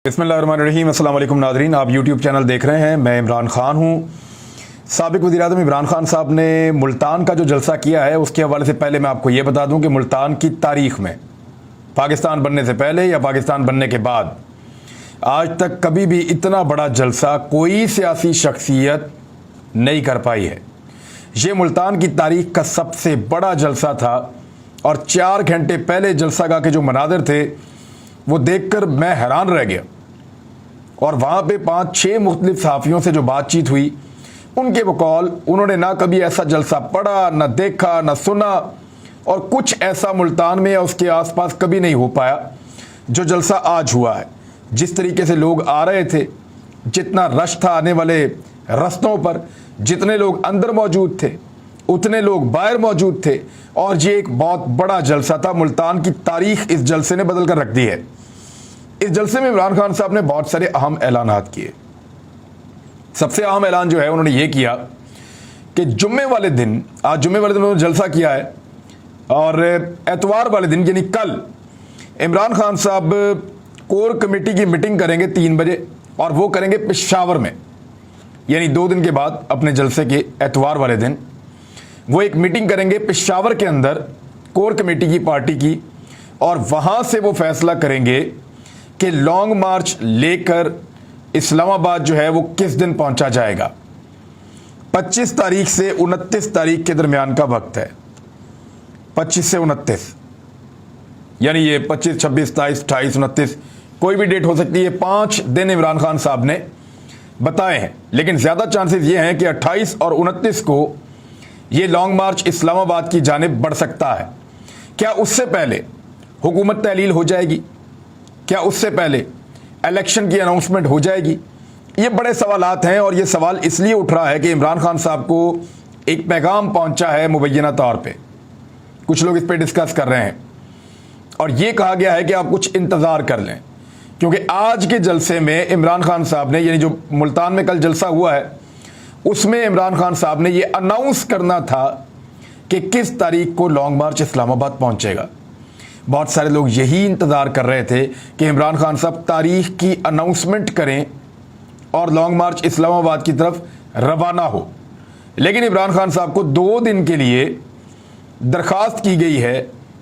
बिस्मिल्लाहिर्रहमानिर्रहीम। अस्सलाम वालेकुम नाज़रीन, आप यूट्यूब चैनल देख रहे हैं। मैं इमरान खान हूँ। साबिक़ वज़ीर-ए-आज़म इमरान खान साहब ने मुल्तान का जो जलसा किया है उसके हवाले से पहले मैं आपको ये बता दूँ कि मुल्तान की तारीख़ में पाकिस्तान बनने से पहले या पाकिस्तान बनने के बाद आज तक कभी भी इतना बड़ा जलसा कोई सियासी शख्सियत नहीं कर पाई है। ये मुल्तान की तारीख़ का सबसे बड़ा जलसा था और 4 घंटे पहले जलसागाह के जो मनाज़र थे वो देखकर मैं हैरान रह गया। और वहाँ पे 5-6 मुख्तलिफ सहाफ़ियों से जो बातचीत हुई उनके बकौल उन्होंने ना कभी ऐसा जलसा पढ़ा, ना देखा, ना सुना और कुछ ऐसा मुल्तान में या उसके आसपास कभी नहीं हो पाया जो जलसा आज हुआ है। जिस तरीके से लोग आ रहे थे, जितना रश था आने वाले रस्तों पर, जितने लोग अंदर मौजूद थे उतने लोग बाहर मौजूद थे और ये एक बहुत बड़ा जलसा था। मुल्तान की तारीख़ इस जलसे ने बदल कर रख दी है। इस जलसे में इमरान खान साहब ने बहुत सारे अहम ऐलानात किए। सबसे अहम ऐलान जो है उन्होंने ये किया कि जुम्मे वाले दिन, आज जुम्मे वाले दिन उन्होंने जलसा किया है और एतवार वाले दिन यानी कल इमरान खान साहब कोर कमेटी की मीटिंग करेंगे 3 बजे और वो करेंगे पेशावर में। यानी 2 दिन के बाद अपने जलसे के एतवार वाले दिन वो एक मीटिंग करेंगे पेशावर के अंदर कोर कमेटी की पार्टी की और वहाँ से वो फैसला करेंगे कि लॉन्ग मार्च लेकर इस्लामाबाद जो है वो किस दिन पहुंचा जाएगा। 25 तारीख से 29 तारीख के दरमियान का वक्त है। 25 से 29 यानी ये 25, 26, 27, 28, 29 कोई भी डेट हो सकती है। 5 दिन इमरान खान साहब ने बताए हैं, लेकिन ज़्यादा चांसेस ये हैं कि 28 और 29 को ये लॉन्ग मार्च इस्लामाबाद की जानिब बढ़ सकता है। क्या उससे पहले हुकूमत तहलील हो जाएगी? क्या उससे पहले इलेक्शन की अनाउंसमेंट हो जाएगी? ये बड़े सवालात हैं और ये सवाल इसलिए उठ रहा है कि इमरान खान साहब को एक पैगाम पहुंचा है मुबैना तौर पे। कुछ लोग इस पे डिस्कस कर रहे हैं और ये कहा गया है कि आप कुछ इंतज़ार कर लें, क्योंकि आज के जलसे में इमरान खान साहब ने, यानी जो मुल्तान में कल जलसा हुआ है उसमें इमरान खान साहब ने ये अनाउंस करना था कि किस तारीख को लॉन्ग मार्च इस्लामाबाद पहुंचेगा। बहुत सारे लोग यही इंतज़ार कर रहे थे कि इमरान खान साहब तारीख की अनाउंसमेंट करें और लॉन्ग मार्च इस्लामाबाद की तरफ रवाना हो। लेकिन इमरान खान साहब को 2 दिन के लिए दरख्वास्त की गई है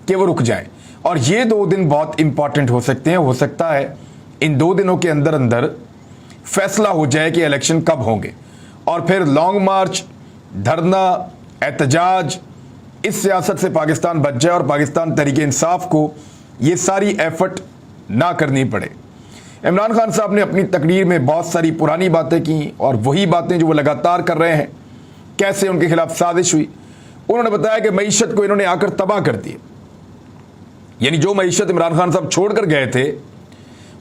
कि वो रुक जाएं और ये 2 दिन बहुत इंपॉर्टेंट हो सकते हैं। हो सकता है इन 2 दिनों के अंदर अंदर फैसला हो जाए कि इलेक्शन कब होंगे और फिर लॉन्ग मार्च, धरना, एहतजाज, इस सियासत से पाकिस्तान बच जाए और पाकिस्तान तहरीक इंसाफ को ये सारी एफर्ट ना करनी पड़े। इमरान खान साहब ने अपनी तकरीर में बहुत सारी पुरानी बातें की और वही बातें जो वो लगातार कर रहे हैं, कैसे उनके खिलाफ साजिश हुई। उन्होंने बताया कि मईशत को इन्होंने आकर तबाह कर दिया। यानी जो मईशत इमरान खान साहब छोड़ कर गए थे,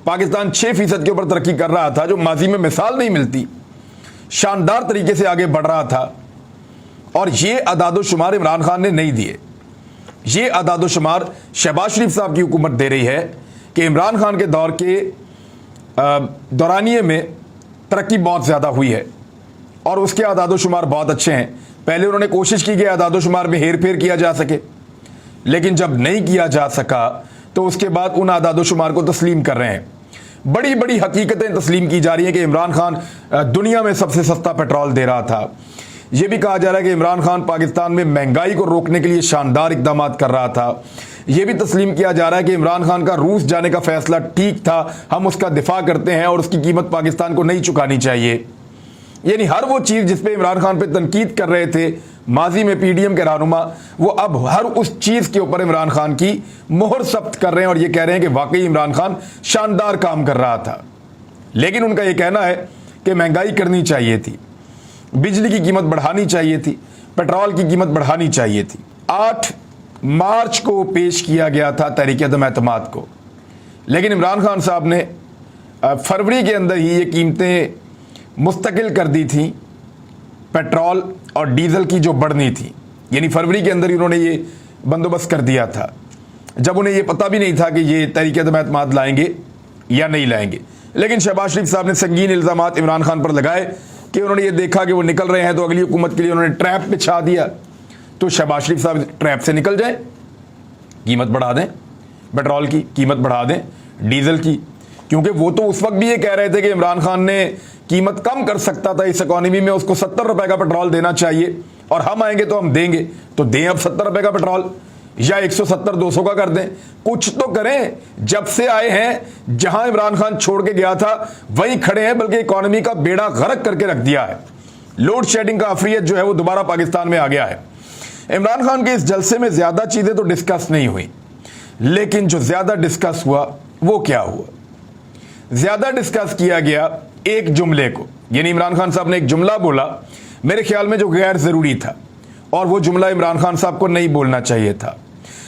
पाकिस्तान 6% के ऊपर तरक्की कर रहा था, जो माजी में मिसाल नहीं मिलती, शानदार तरीके से आगे बढ़ रहा था और ये अदाद-ओ-शुमार इमरान खान ने नहीं दिए। ये अदाद-ओ-शुमार शहबाज शरीफ साहब की हुकूमत दे रही है कि इमरान खान के दौर के दौरानिए में तरक्की बहुत ज़्यादा हुई है और उसके अदाद-ओ-शुमार बहुत अच्छे हैं। पहले उन्होंने कोशिश की कि अदाद-ओ-शुमार में हेर फेर किया जा सके, लेकिन जब नहीं किया जा सका तो उसके बाद उन अदाद-ओ-शुमार को तस्लीम कर रहे हैं। बड़ी बड़ी हकीकतें तस्लीम की जा रही हैं कि इमरान खान दुनिया में सबसे सस्ता पेट्रोल दे रहा था। ये भी कहा जा रहा है कि इमरान खान पाकिस्तान में महंगाई को रोकने के लिए शानदार इक़दाम कर रहा था। ये भी तस्लीम किया जा रहा है कि इमरान खान का रूस जाने का फैसला ठीक था, हम उसका दिफा करते हैं और उसकी कीमत पाकिस्तान को नहीं चुकानी चाहिए। यानी हर वो चीज़ जिस पे इमरान खान पे तनकीद कर रहे थे माजी में पीडीएम के रहनुमा, वो अब हर उस चीज़ के ऊपर इमरान खान की मोहर सख्त कर रहे हैं और ये कह रहे हैं कि वाकई इमरान खान शानदार काम कर रहा था। लेकिन उनका ये कहना है कि महंगाई करनी चाहिए थी, बिजली की कीमत बढ़ानी चाहिए थी, पेट्रोल की कीमत बढ़ानी चाहिए थी। 8 मार्च को पेश किया गया था तहरीक अदम एतमाद को, लेकिन इमरान खान साहब ने फरवरी के अंदर ही ये कीमतें मुस्तकिल कर दी थी, पेट्रोल और डीजल की जो बढ़नी थी। यानी फरवरी के अंदर ही उन्होंने ये बंदोबस्त कर दिया था, जब उन्हें ये पता भी नहीं था कि ये तहरीक अदम एतमाद लाएंगे या नहीं लाएंगे। लेकिन शहबाज शरीफ साहब ने संगीन इल्ज़ामात इमरान खान पर लगाए कि उन्होंने ये देखा कि वो निकल रहे हैं तो अगली हुकूमत के लिए उन्होंने ट्रैप बिछा दिया। तो शहबाज शरीफ साहब ट्रैप से निकल जाएं, कीमत बढ़ा दें, पेट्रोल की कीमत बढ़ा दें, डीजल की, क्योंकि वो तो उस वक्त भी ये कह रहे थे कि इमरान खान ने कीमत कम कर सकता था इस इकोनॉमी में, उसको 70 रुपए का पेट्रोल देना चाहिए और हम आएंगे तो हम देंगे, तो दें अब 70 रुपए का पेट्रोल या 170-200 का कर दें, कुछ तो करें। जब से आए हैं जहां इमरान खान छोड़ के गया था वहीं खड़े हैं, बल्कि इकोनॉमी का बेड़ा गर्क करके रख दिया है। लोड शेडिंग का अफरियत जो है वो दोबारा पाकिस्तान में आ गया है। इमरान खान के इस जलसे में ज्यादा चीजें तो डिस्कस नहीं हुई, लेकिन जो ज्यादा डिस्कस हुआ वो क्या हुआ? ज्यादा डिस्कस किया गया एक जुमले को, यानी इमरान खान साहब ने एक जुमला बोला मेरे ख्याल में जो गैर जरूरी था, और वो जुमला इमरान खान साहब को नहीं बोलना चाहिए था।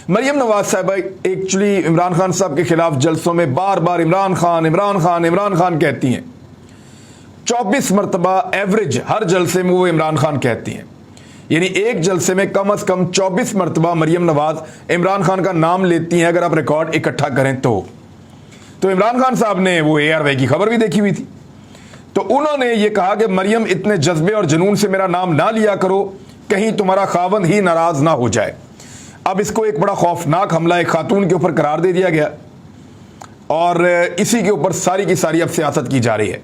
मरियम नवाज साहब एक्चुअली इमरान खान साहब के खिलाफ जलसों में बार बार इमरान खान इमरान खान इमरान खान कहती हैं। 24 मरतबा एवरेज हर जलसे में वो इमरान खान कहती हैं, यानी एक जलसे में कम से कम 24 मरतबा मरियम नवाज इमरान खान का नाम लेती हैं, अगर आप रिकॉर्ड इकट्ठा करें तो इमरान खान साहब ने वो ARY की खबर भी देखी हुई थी, तो उन्होंने ये कहा कि मरियम इतने जज्बे और जुनून से मेरा नाम ना लिया करो, कहीं तुम्हारा खावंद ही नाराज ना हो जाए। अब इसको एक बड़ा खौफनाक हमला एक खातून के ऊपर करार दे दिया गया और इसी के ऊपर सारी की सारी अब सियासत की जा रही है।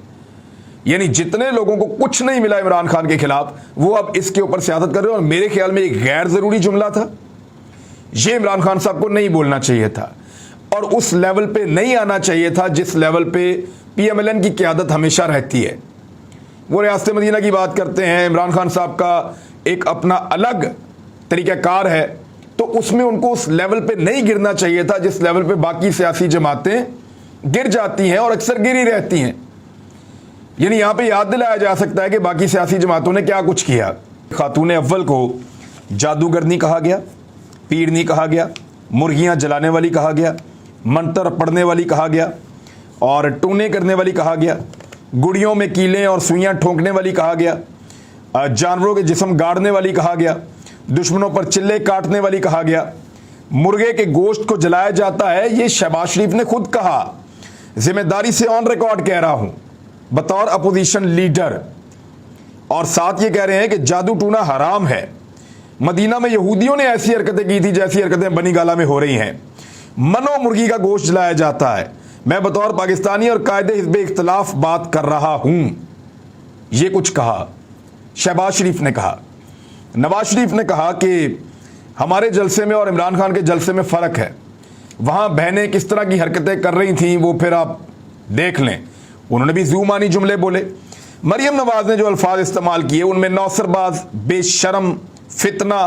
यानी जितने लोगों को कुछ नहीं मिला इमरान खान के खिलाफ वो अब इसके ऊपर सियासत कर रहे हैं, और मेरे ख्याल में एक गैर जरूरी जुमला था, ये इमरान खान साहब को नहीं बोलना चाहिए था और उस लेवल पे नहीं आना चाहिए था जिस लेवल पे PMLN की क़यादत हमेशा रहती है। वो रियासत मदीना की बात करते हैं, इमरान खान साहब का एक अपना अलग तरीक़ाकार है, तो उसमें उनको उस लेवल पे नहीं गिरना चाहिए था जिस लेवल पे बाकी सियासी जमातें गिर जाती हैं और अक्सर गिरी रहती हैं। यानी यहाँ पे याद दिलाया जा सकता है कि बाकी सियासी जमातों ने क्या कुछ किया। खातून अव्वल को जादूगरनी कहा गया, पीरनी कहा गया, मुर्गियाँ जलाने वाली कहा गया, मंतर पढ़ने वाली कहा गया और टूने करने वाली कहा गया, गुड़ियों में कीलें और सुइयां ठोंकने वाली कहा गया, जानवरों के जिस्म गाड़ने वाली कहा गया, दुश्मनों पर चिल्ले काटने वाली कहा गया, मुर्गे के गोश्त को जलाया जाता है, ये शहबाज शरीफ ने खुद कहा, जिम्मेदारी से ऑन रिकॉर्ड कह रहा हूं बतौर अपोजिशन लीडर। और साथ ये कह रहे हैं कि जादू टूना हराम है। मदीना में यहूदियों ने ऐसी हरकतें की थी जैसी हरकतें बनी गाला में हो रही हैं। मनो मुर्गी का गोश्त जलाया जाता है। मैं बतौर पाकिस्तानी और कायदे हिज़्ब इख्तिलाफ बात कर रहा हूं, ये कुछ कहा। शहबाज शरीफ ने कहा। नवाज शरीफ ने कहा कि हमारे जलसे में और इमरान खान के जलसे में फ़र्क है, वहाँ बहनें किस तरह की हरकतें कर रही थीं वो फिर आप देख लें। उन्होंने भी ज़ूमानी जुमले बोले। मरियम नवाज ने जो अल्फाज इस्तेमाल किए उनमें नौसरबाज, बेशरम, फितना,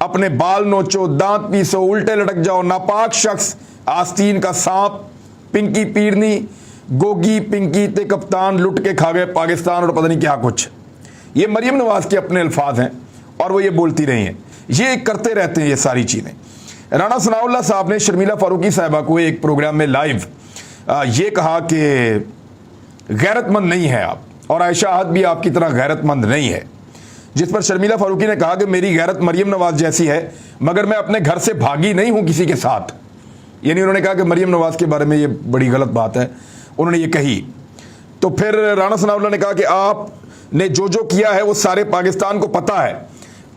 अपने बाल नोचो, दांत पीसो, उल्टे लटक जाओ, नापाक शख्स, आस्तीन का सांप, पिंकी पीरनी, गोगी पिंकी ते कप्तान, लुट के खा गए पाकिस्तान और पता नहीं क्या कुछ। ये मरियम नवाज के अपने अल्फाज हैं और वो ये बोलती रही हैं, ये करते रहते हैं ये सारी चीज़ें। राना सनाउल्लाह साहब ने शर्मिला फारूकी साहिबा को एक प्रोग्राम में लाइव ये कहा कि गैरतमंद नहीं है आप, और आयशा आहद भी आपकी तरह गैरतमंद नहीं है, जिस पर शर्मिला फारूकी ने कहा कि मेरी गैरत मरियम नवाज जैसी है मगर मैं अपने घर से भागी नहीं हूं किसी के साथ। यानी उन्होंने कहा कि मरियम नवाज के बारे में ये बड़ी गलत बात है, उन्होंने ये कही। तो फिर राना सनाउल्लाह ने कहा कि आपने जो जो किया है वो सारे पाकिस्तान को पता है,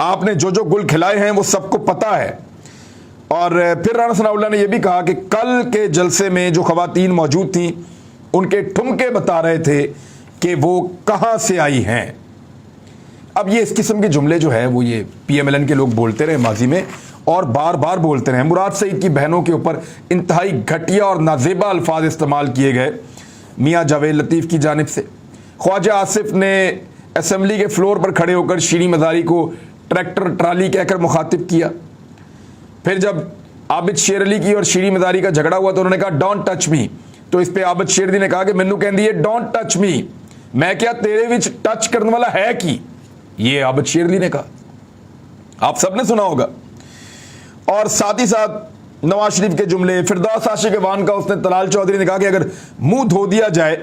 आपने जो जो गुल खिलाए हैं वो सबको पता है। और फिर राना सनाउल्लाह ने यह भी कहा कि कल के जलसे में जो खवातीन मौजूद थीं उनके ठुमके बता रहे थे कि वो कहां से आई हैं। अब ये इस किस्म के जुमले जो है वो ये PMLN के लोग बोलते रहे माजी में और बार बार बोलते रहे। मुराद सईद की बहनों के ऊपर इंतहाई घटिया और नाजेबा अल्फाज इस्तेमाल किए गए मियाँ जावेद लतीफ़ की जानिब से। ख्वाजा आसिफ ने असम्बली के फ्लोर पर खड़े होकर शीरी मज़ारी को ट्रैक्टर ट्राली कहकर मुखातिब किया। फिर जब आबिद शेर अली की और शीरी मज़ारी का झगड़ा हुआ तो उन्होंने कहा डोंट टच मी, तो इस पर आबिद शेर अली ने कहा कि मैनू कहती है डोंट टच मी, मैं क्या तेरे विच टच करने वाला है कि, ये आबिद शेर अली ने कहा, आप सबने सुना होगा। और साथ ही साथ नवाज शरीफ के जुमले, फिरदौस आशिक वान का उसने तलाल चौधरी ने कहा कि अगर मुंह धो दिया जाए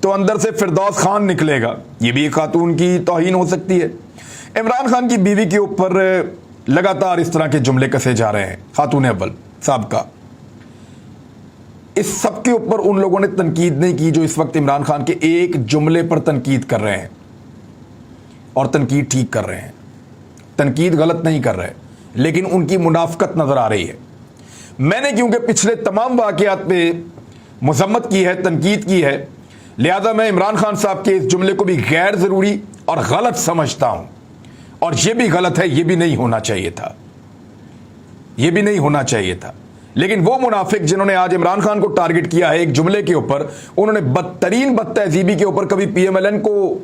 तो अंदर से फिरदौस खान निकलेगा, ये भी एक खातून की तौहीन हो सकती है। इमरान खान की बीवी के ऊपर लगातार इस तरह के जुमले कसे जा रहे हैं खातून अव्वल साहब का। इस सब के ऊपर उन लोगों ने तनकीद नहीं की जो इस वक्त इमरान खान के एक जुमले पर तनकीद कर रहे हैं, और तनकीद ठीक कर रहे हैं, तनकीद गलत नहीं कर रहे, लेकिन उनकी मुनाफकत नजर आ रही है। मैंने क्योंकि पिछले तमाम वाकयात पे मजम्मत की है, तनकीद की है। लिहाजा मैं इमरान खान साहब के इस जुमले को भी गैर ज़रूरी और गलत समझता हूं, और यह भी गलत है, यह भी नहीं होना चाहिए था, यह भी नहीं होना चाहिए था। लेकिन वो मुनाफिक जिन्होंने आज इमरान खान को टारगेट किया है एक जुमले के ऊपर, उन्होंने बदतरीन बदतहजीबी के ऊपर कभी PMLN को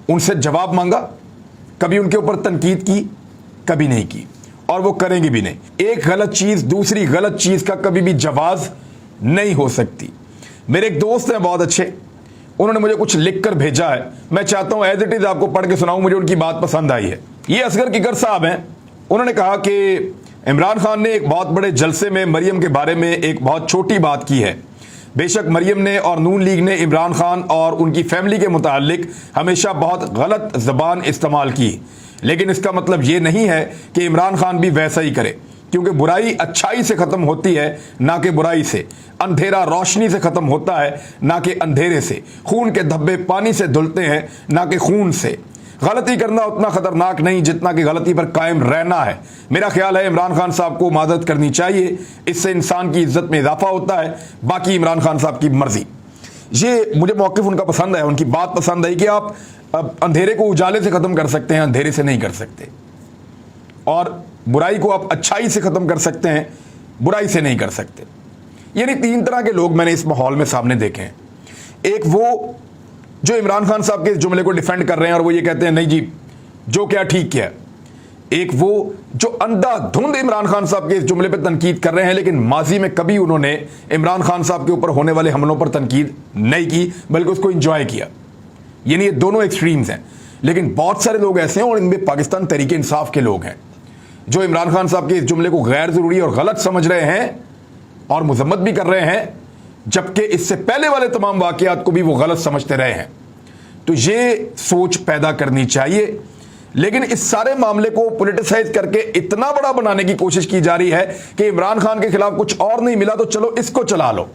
उनसे जवाब मांगा, कभी उनके ऊपर तनकीद की, कभी नहीं की, और वो करेंगे भी नहीं। एक गलत चीज दूसरी गलत चीज का कभी भी जवाब नहीं हो सकती। मेरे एक दोस्त हैं बहुत अच्छे, उन्होंने मुझे कुछ लिख कर भेजा है, मैं चाहता हूं एज इट इज आपको पढ़ के सुनाऊं, मुझे उनकी बात पसंद आई है। ये असगर किकर साहब हैं, उन्होंने कहा कि इमरान खान ने एक बहुत बड़े जलसे में मरियम के बारे में एक बहुत छोटी बात की है। बेशक मरियम ने और नून लीग ने इमरान खान और उनकी फैमिली के मुतालिक हमेशा बहुत गलत ज़बान इस्तेमाल की, लेकिन इसका मतलब ये नहीं है कि इमरान खान भी वैसा ही करे, क्योंकि बुराई अच्छाई से ख़त्म होती है ना कि बुराई से, अंधेरा रोशनी से ख़त्म होता है ना कि अंधेरे से, खून के धब्बे पानी से धुलते हैं ना कि खून से। गलती करना उतना खतरनाक नहीं जितना कि गलती पर कायम रहना है। मेरा ख्याल है इमरान खान साहब को मादत करनी चाहिए, इससे इंसान की इज्जत में इजाफा होता है, बाकी इमरान खान साहब की मर्जी। ये मुझे मौक़िफ़ उनका पसंद है, उनकी बात पसंद है कि आप अंधेरे को उजाले से ख़त्म कर सकते हैं, अंधेरे से नहीं कर सकते, और बुराई को आप अच्छाई से ख़त्म कर सकते हैं, बुराई से नहीं कर सकते। यानी तीन तरह के लोग मैंने इस माहौल में सामने देखे हैं। एक वो जो इमरान खान साहब के इस जुमले को डिफेंड कर रहे हैं और वो ये कहते हैं नहीं जी जो क्या ठीक किया। एक वो जो अंधाधुंध इमरान खान साहब के इस जुमले पर तनकीद कर रहे हैं, लेकिन माजी में कभी उन्होंने इमरान खान साहब के ऊपर होने वाले हमलों पर तनकीद नहीं की, बल्कि उसको इंजॉय किया। यानी ये दोनों एक्सट्रीम्स हैं। लेकिन बहुत सारे लोग ऐसे हैं, और इनमें पाकिस्तान तहरीक इंसाफ के लोग हैं, जो इमरान खान साहब के इस जुमले को गैर ज़रूरी और गलत समझ रहे हैं और मजम्मत भी कर रहे हैं, जबकि इससे पहले वाले तमाम वाक़यात को भी वो गलत समझते रहे हैं। तो ये सोच पैदा करनी चाहिए। लेकिन इस सारे मामले को पॉलिटिसाइज करके इतना बड़ा बनाने की कोशिश की जा रही है कि इमरान खान के खिलाफ कुछ और नहीं मिला तो चलो इसको चला लो।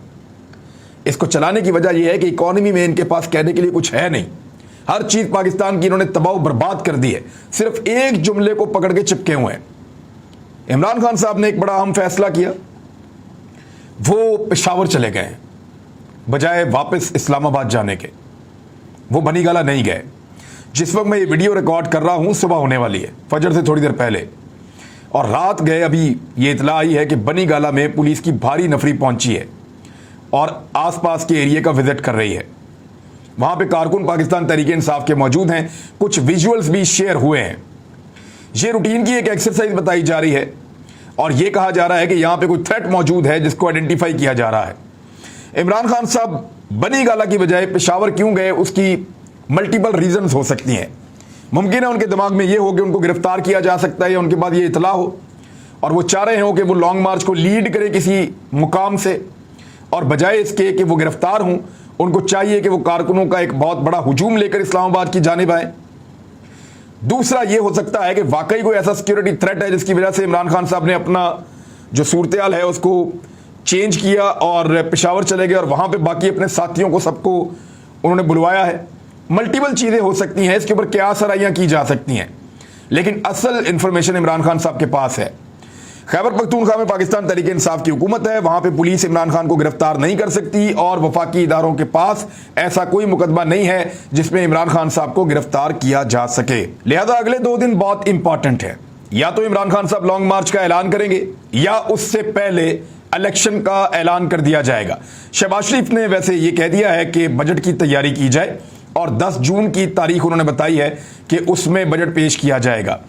इसको चलाने की वजह यह है कि इकॉनमी में इनके पास कहने के लिए कुछ है नहीं, हर चीज़ पाकिस्तान की इन्होंने तबाह बर्बाद कर दी है, सिर्फ एक जुमले को पकड़ के चिपके हुए हैं। इमरान खान साहब ने एक बड़ा अहम फैसला किया, वो पेशावर चले गए बजाय वापस इस्लामाबाद जाने के, वो बनी गाला नहीं गए। जिस वक्त मैं ये वीडियो रिकॉर्ड कर रहा हूँ सुबह होने वाली है, फजर से थोड़ी देर पहले, और रात गए। अभी ये इतला आई है कि बनी गाला में पुलिस की भारी नफरी पहुंची है और आसपास के एरिया का विजिट कर रही है। वहाँ पे कारकुन पाकिस्तान तहरीक इंसाफ के मौजूद हैं, कुछ विजुअल्स भी शेयर हुए हैं। ये रूटीन की एक एक्सरसाइज बताई जा रही है और ये कहा जा रहा है कि यहाँ पे कोई थ्रेट मौजूद है जिसको आइडेंटिफाई किया जा रहा है। इमरान खान साहब बनी गाला की बजाय पेशावर क्यों गए, उसकी मल्टीपल रीजंस हो सकती हैं। मुमकिन है उनके दिमाग में ये हो कि उनको गिरफ्तार किया जा सकता है, उनके बाद ये इतला हो और वो चाह रहे हो कि वो लॉन्ग मार्च को लीड करे किसी मुकाम से, और बजाय इसके कि वो गिरफ्तार हों उनको चाहिए कि वो कारकुनों का एक बहुत बड़ा हुजूम लेकर इस्लामाबाद की जानिब आए। दूसरा ये हो सकता है कि वाकई कोई ऐसा सिक्योरिटी थ्रेट है जिसकी वजह से इमरान खान साहब ने अपना जो सूरत हाल है उसको चेंज किया और पेशावर चले गए और वहाँ पे बाकी अपने साथियों को सबको उन्होंने बुलवाया है। मल्टीपल चीज़ें हो सकती हैं, इसके ऊपर क्या सराइयाँ की जा सकती हैं, लेकिन असल इंफॉर्मेशन इमरान खान साहब के पास है। खैबर पख्तूनख्वा में पाकिस्तान तहरीक इंसाफ की हुकूमत है, वहाँ पे पुलिस इमरान खान को गिरफ्तार नहीं कर सकती और वफाकी इदारों के पास ऐसा कोई मुकदमा नहीं है जिसमें इमरान खान साहब को गिरफ्तार किया जा सके। लिहाजा अगले 2 दिन बहुत इंपॉर्टेंट है। या तो इमरान खान साहब लॉन्ग मार्च का ऐलान करेंगे या उससे पहले इलेक्शन का ऐलान कर दिया जाएगा। शहबाज शरीफ ने वैसे ये कह दिया है कि बजट की तैयारी की जाए और 10 जून की तारीख उन्होंने बताई है कि उसमें बजट पेश किया जाएगा।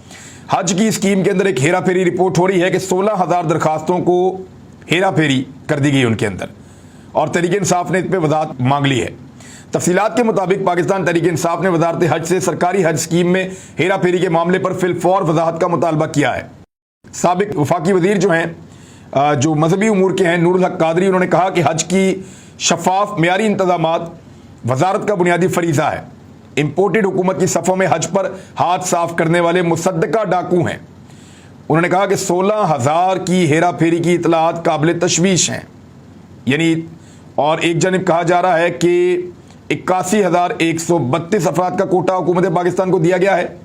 हज की स्कीम के अंदर एक हेरा फेरी रिपोर्ट हो रही है कि 16,000 दरखास्तों को हेरा फेरी कर दी गई उनके अंदर, और तहरीक इंसाफ ने इस पर वजाहत मांग ली है। तफसीलात के मुताबिक पाकिस्तान तहरीक इंसाफ ने वजारत हज से सरकारी हज स्कीम में हेरा फेरी के मामले पर फिलफौर वजाहत का मुतालबा किया है। साबिक वफाकी वजीर जो हैं, जो मजहबी उमूर के हैं, नूरुल हक कादरी, उन्होंने कहा कि हज की शफाफ मियारी इंतजामात वजारत का बुनियादी फरीजा है। इंपोर्टेड हुकूमत की सफ़ों में हज पर हाथ साफ करने वाले मुसद्दका डाकू हैं। उन्होंने कहा कि 16,000 की हेरा फेरी की इतलात काबिल तशवीश हैं। यानी और एक जानिब कहा जा रहा है कि 81,132 अफराद का कोटा हुकूमत पाकिस्तान को दिया गया है,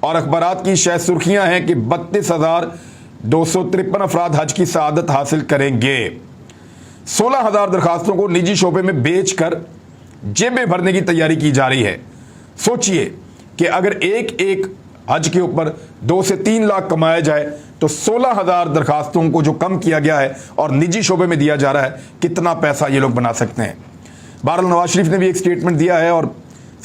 और अखबारात की शायद सुर्खियां हैं कि 32,253 अफराद हज की सआदत हासिल करेंगे। 16,000 दरखास्तों को निजी शोबे में बेचकर जेबें भरने की तैयारी की जा रही है। सोचिए कि अगर एक एक हज के ऊपर 2 से 3 लाख कमाया जाए तो 16,000 दरखास्तों को जो कम किया गया है और निजी शोबे में दिया जा रहा है, कितना पैसा ये लोग बना सकते हैं। बहरहाल नवाज शरीफ ने भी एक स्टेटमेंट दिया है और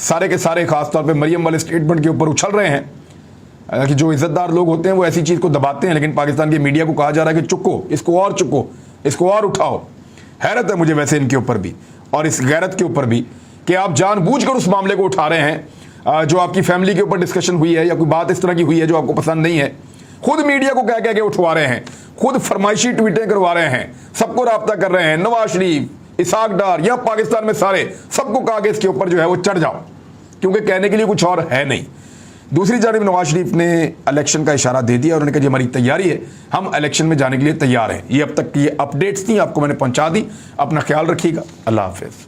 सारे के सारे खासतौर पे मरियम वाले स्टेटमेंट के ऊपर उछल रहे हैं कि जो इज्जतदार लोग होते हैं वो ऐसी चीज़ को दबाते हैं, लेकिन पाकिस्तान की मीडिया को कहा जा रहा है कि चुको, इसको और चुको, इसको और उठाओ। हैरत है मुझे वैसे इनके ऊपर भी और इस गैरत के ऊपर भी कि आप जानबूझकर उस मामले को उठा रहे हैं जो आपकी फैमिली के ऊपर डिस्कशन हुई है या कोई बात इस तरह की हुई है जो आपको पसंद नहीं है, खुद मीडिया को कह के उठवा रहे हैं, खुद फरमाइशी ट्वीटें करवा रहे हैं, सबको राब्ता कर रहे हैं। नवाज शरीफ, इसहाक डार या पाकिस्तान में सारे सबको कहा कि इसके ऊपर जो है वो चढ़ जाओ, क्योंकि कहने के लिए कुछ और है नहीं। दूसरी जानिब नवाज शरीफ ने इलेक्शन का इशारा दे दिया और उन्होंने कहा जी हमारी तैयारी है, हम इलेक्शन में जाने के लिए तैयार हैं। ये अब तक की अपडेट्स थी, आपको मैंने पहुंचा दी। अपना ख्याल रखिएगा। अल्लाह हाफिज़।